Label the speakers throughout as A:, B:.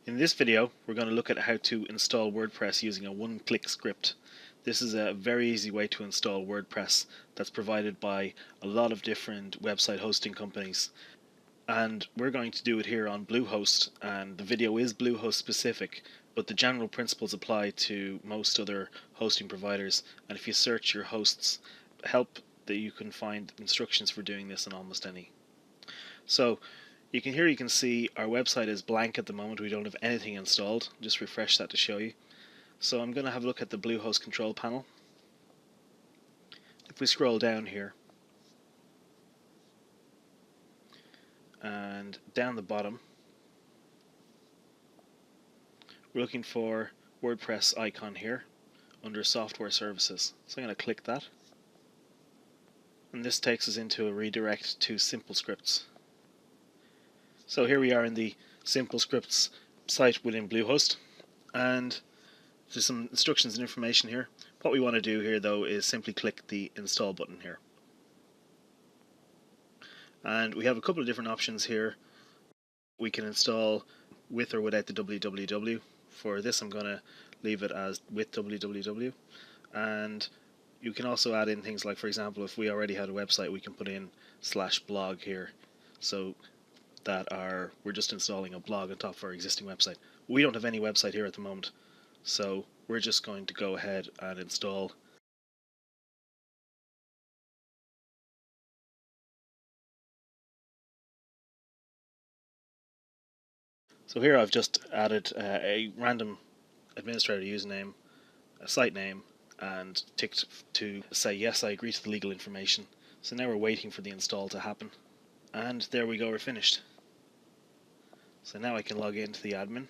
A: In this video, we're going to look at how to install WordPress using a one-click script. This is a very easy way to install WordPress that's provided by a lot of different website hosting companies. And we're going to do it here on Bluehost, and the video is Bluehost specific, but the general principles apply to most other hosting providers. And if you search your hosts help, that you can find instructions for doing this in almost any. So you can see our website is blank at the moment. We don't have anything installed. Just refresh that to show you. So I'm going to have a look at the Bluehost control panel. If we scroll down here and down the bottom, we're looking for WordPress icon here under software services. So I'm going to click that, and this takes us into a redirect to simple scripts. So here we are in the simple scripts site within Bluehost, and there's some instructions and information here. What we want to do here though is simply click the install button here, and we have a couple of different options here. We can install with or without the www. For this I'm going to leave it as with www, and you can also add in things like, for example, if we already had a website, we can put in /blog here, so that we're just installing a blog on top of our existing website. We don't have any website here at the moment, so we're just going to go ahead and install. So here I've just added a random administrator username, a site name, and ticked to say yes, I agree to the legal information. So now we're waiting for the install to happen, and there we go, we're finished. So now I can log into the admin.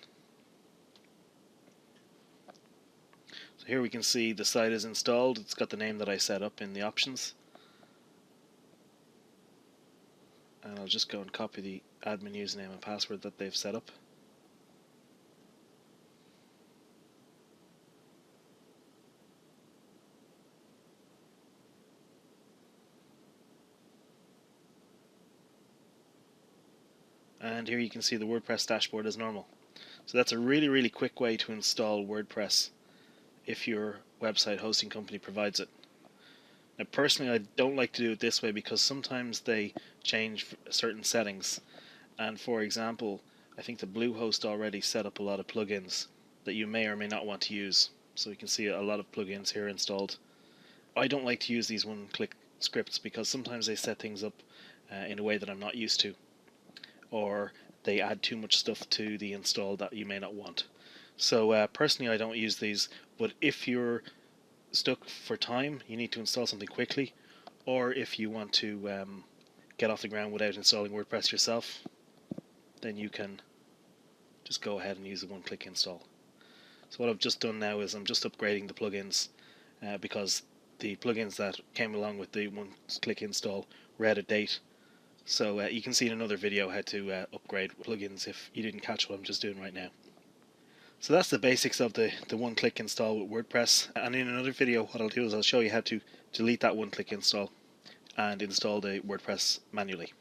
A: So here we can see the site is installed. It's got the name that I set up in the options. And I'll just go and copy the admin username and password that they've set up. And here you can see the WordPress dashboard as normal. So that's a really quick way to install WordPress if your website hosting company provides it. Now personally, I don't like to do it this way because sometimes they change certain settings, and for example, I think the Bluehost already set up a lot of plugins that you may or may not want to use. So you can see a lot of plugins here installed. I don't like to use these one-click scripts because sometimes they set things up in a way that I'm not used to, or they add too much stuff to the install that you may not want. So personally I don't use these, but if you're stuck for time, you need to install something quickly, or if you want to get off the ground without installing WordPress yourself, then you can just go ahead and use the one-click install. So what I've just done now is I'm just upgrading the plugins because the plugins that came along with the one-click install were out of date. So you can see in another video how to upgrade plugins if you didn't catch what I'm just doing right now. So that's the basics of the one-click install with WordPress, and in another video what I'll do is I'll show you how to delete that one-click install and install the WordPress manually.